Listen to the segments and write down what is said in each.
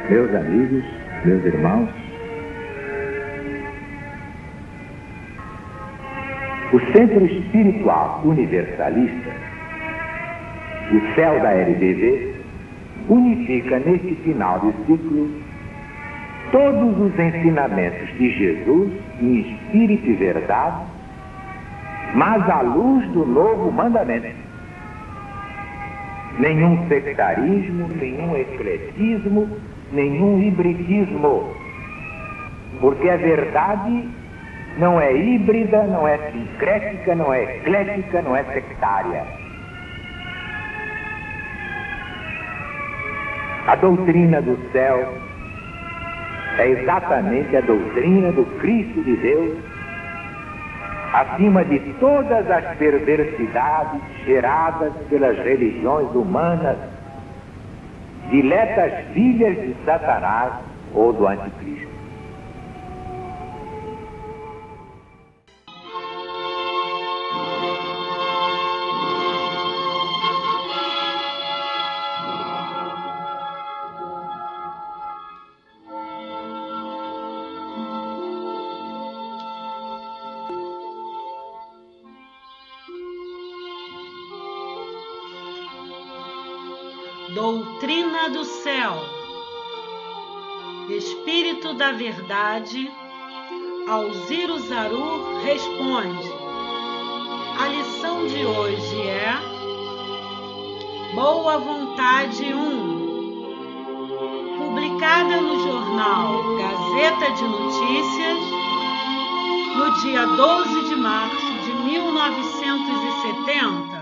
Meus amigos, meus irmãos, o Centro Espiritual Universalista, o CEL da LBV, unifica neste final de ciclo todos os ensinamentos de Jesus em espírito e verdade, mas à luz do novo mandamento. Nenhum sectarismo, nenhum ecletismo, nenhum hibridismo, porque a verdade não é híbrida, não é sincrética, não é eclética, não é sectária. A doutrina do céu é exatamente a doutrina do Cristo de Deus, acima de todas as perversidades geradas pelas religiões humanas, diletas filhas de Satanás ou do Anticristo. Doutrina do céu, Espírito da verdade, Alziro Zaru responde. A lição de hoje é Boa Vontade 1, publicada no jornal Gazeta de Notícias, no dia 12 de março de 1970.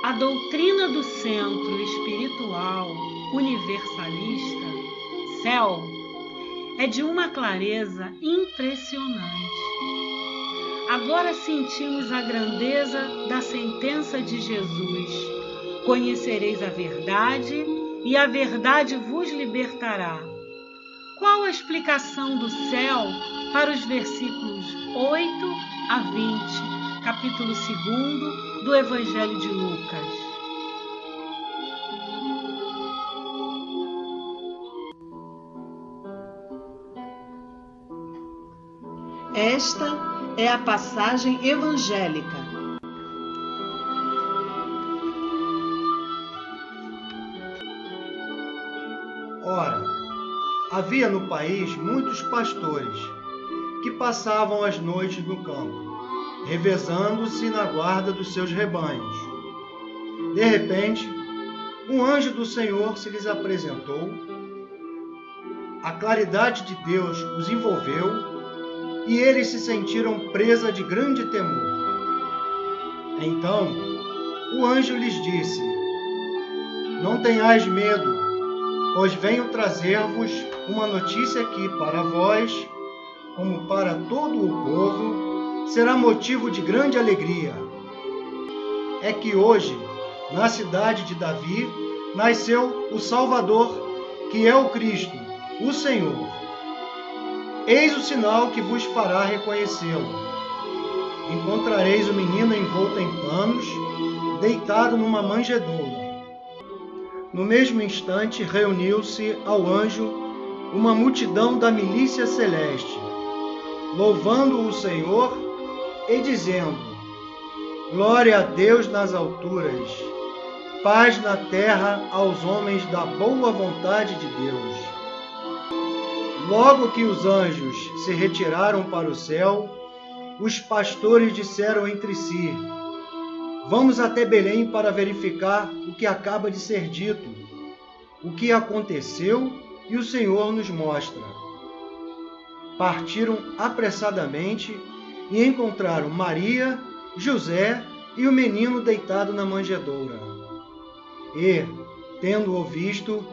A doutrina do Centro Espiritual Universalista, CEL, é de uma clareza impressionante. Agora sentimos a grandeza da sentença de Jesus: conhecereis a verdade e a verdade vos libertará. Qual a explicação do céu para os versículos 8 a 20, capítulo 2 do Evangelho de Lucas? Esta é a passagem evangélica. Ora, havia no país muitos pastores que passavam as noites no campo, revezando-se na guarda dos seus rebanhos. De repente, um anjo do Senhor se lhes apresentou, a claridade de Deus os envolveu e eles se sentiram presa de grande temor. Então, o anjo lhes disse: não tenhais medo, pois venho trazer-vos uma notícia que, para vós, como para todo o povo, será motivo de grande alegria. É que hoje, na cidade de Davi, nasceu o Salvador, que é o Cristo, o Senhor. Eis o sinal que vos fará reconhecê-lo. Encontrareis o menino envolto em panos, deitado numa manjedoura. No mesmo instante, reuniu-se ao anjo uma multidão da milícia celeste, louvando o Senhor e dizendo: glória a Deus nas alturas, paz na terra aos homens da boa vontade de Deus. Logo que os anjos se retiraram para o céu, os pastores disseram entre si: vamos até Belém para verificar o que acaba de ser dito, o que aconteceu e o Senhor nos mostra. Partiram apressadamente e encontraram Maria, José e o menino deitado na manjedoura. E, tendo-o visto,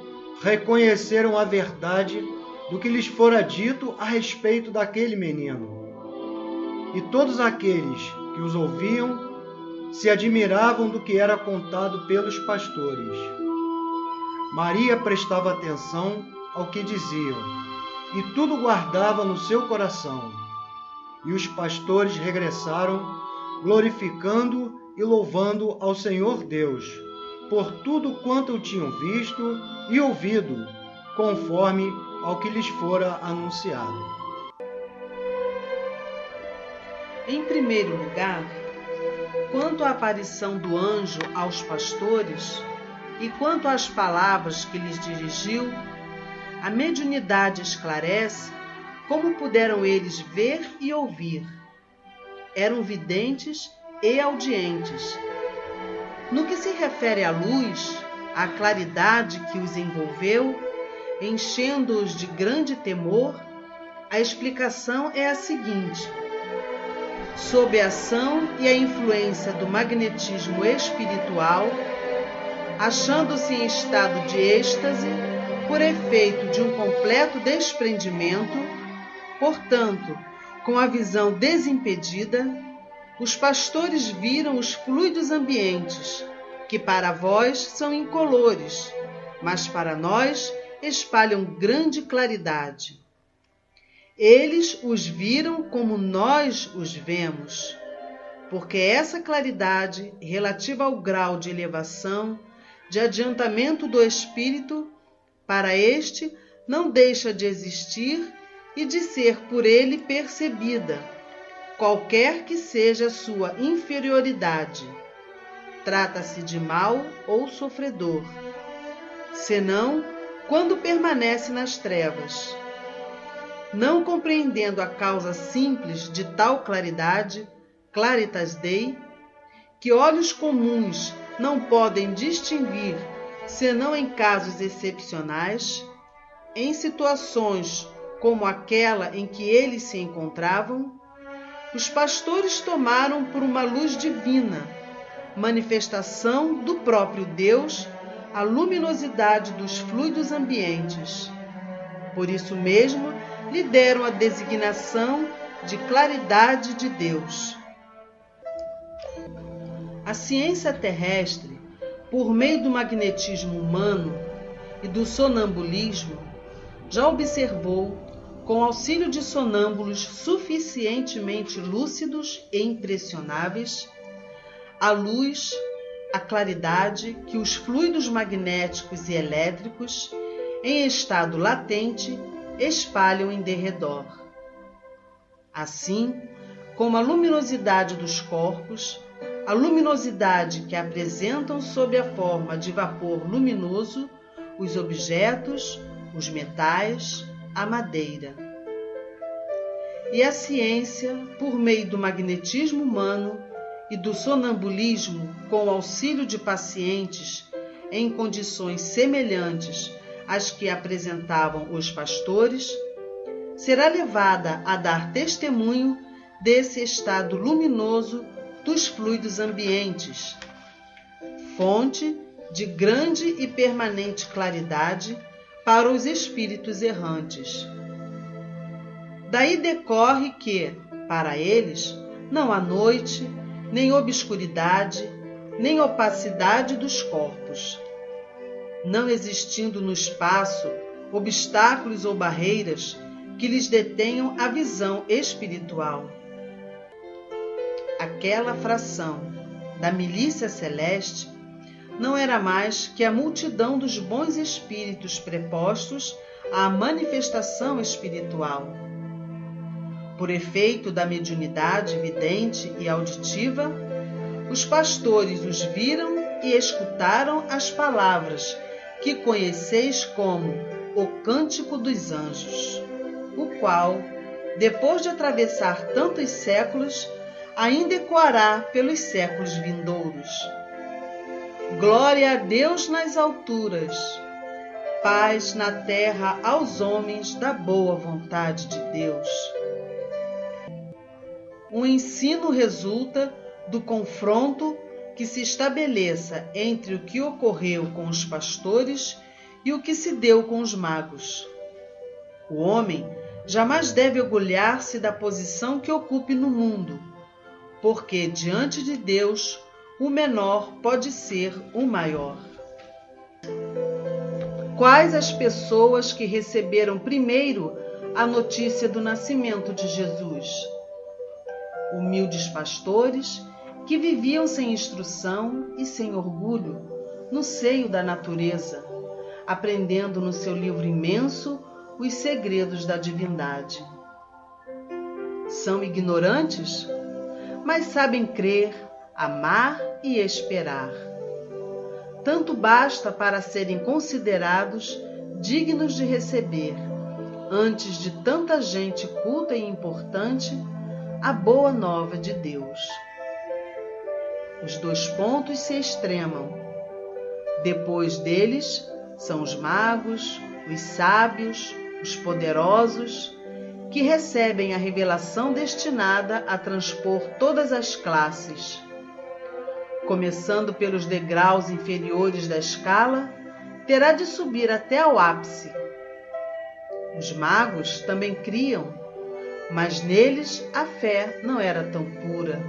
reconheceram a verdade do que lhes fora dito a respeito daquele menino. E todos aqueles que os ouviam se admiravam do que era contado pelos pastores. Maria prestava atenção ao que diziam e tudo guardava no seu coração. E os pastores regressaram, glorificando e louvando ao Senhor Deus, por tudo quanto tinham visto e ouvido, conforme ao que lhes fora anunciado. Em primeiro lugar, quanto à aparição do anjo aos pastores e quanto às palavras que lhes dirigiu, a mediunidade esclarece como puderam eles ver e ouvir. Eram videntes e audientes. No que se refere à luz, à claridade que os envolveu, enchendo-os de grande temor, a explicação é a seguinte: sob a ação e a influência do magnetismo espiritual, achando-se em estado de êxtase, por efeito de um completo desprendimento, portanto, com a visão desimpedida, os pastores viram os fluidos ambientes, que para vós são incolores, mas para nós espalham grande claridade. Eles os viram como nós os vemos, porque essa claridade, relativa ao grau de elevação, de adiantamento do espírito, para este não deixa de existir e de ser por ele percebida, qualquer que seja a sua inferioridade. Trata-se de mal ou sofredor, senão quando permanece nas trevas. Não compreendendo a causa simples de tal claridade, claritas Dei, que olhos comuns não podem distinguir, senão em casos excepcionais, em situações como aquela em que eles se encontravam, os pastores tomaram por uma luz divina, manifestação do próprio Deus, a luminosidade dos fluidos ambientes. Por isso mesmo, lhe deram a designação de claridade de Deus. A ciência terrestre, por meio do magnetismo humano e do sonambulismo, já observou, com auxílio de sonâmbulos suficientemente lúcidos e impressionáveis, a luz, a claridade que os fluidos magnéticos e elétricos, em estado latente, espalham em derredor. Assim como a luminosidade dos corpos, a luminosidade que apresentam sob a forma de vapor luminoso os objetos, os metais, a madeira. E a ciência, por meio do magnetismo humano e do sonambulismo com o auxílio de pacientes em condições semelhantes às que apresentavam os pastores, será levada a dar testemunho desse estado luminoso dos fluidos ambientes, fonte de grande e permanente claridade para os espíritos errantes. Daí decorre que, para eles, não há noite, nem obscuridade, nem opacidade dos corpos. Não existindo no espaço obstáculos ou barreiras que lhes detenham a visão espiritual. Aquela fração da milícia celeste não era mais que a multidão dos bons espíritos prepostos à manifestação espiritual. Por efeito da mediunidade vidente e auditiva, os pastores os viram e escutaram as palavras que conheceis como o Cântico dos Anjos, o qual, depois de atravessar tantos séculos, ainda ecoará pelos séculos vindouros. Glória a Deus nas alturas, paz na terra aos homens da boa vontade de Deus. O ensino resulta do confronto que se estabeleça entre o que ocorreu com os pastores e o que se deu com os magos. O homem jamais deve orgulhar-se da posição que ocupe no mundo, porque diante de Deus o menor pode ser o maior. Quais as pessoas que receberam primeiro a notícia do nascimento de Jesus. Humildes pastores que viviam sem instrução e sem orgulho no seio da natureza, aprendendo no seu livro imenso os segredos da divindade. São ignorantes, mas sabem crer, amar e esperar. Tanto basta para serem considerados dignos de receber, antes de tanta gente culta e importante, a boa nova de Deus. Os 2 pontos se extremam. Depois deles são os magos, os sábios, os poderosos, que recebem a revelação destinada a transpor todas as classes. Começando pelos degraus inferiores da escala, terá de subir até ao ápice. Os magos também criam, mas neles a fé não era tão pura.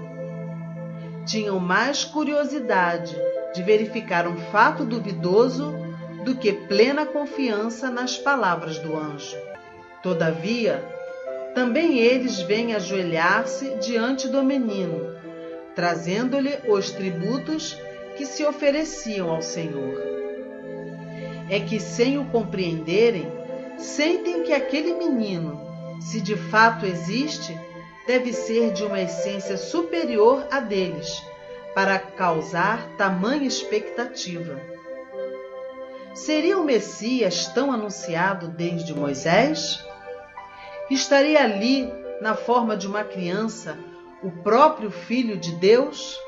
Tinham mais curiosidade de verificar um fato duvidoso do que plena confiança nas palavras do anjo. Todavia, também eles vêm ajoelhar-se diante do menino, trazendo-lhe os tributos que se ofereciam ao Senhor. É que, sem o compreenderem, sentem que aquele menino, se de fato existe, deve ser de uma essência superior à deles, para causar tamanha expectativa. Seria o Messias tão anunciado desde Moisés? Estaria ali, na forma de uma criança, o próprio Filho de Deus?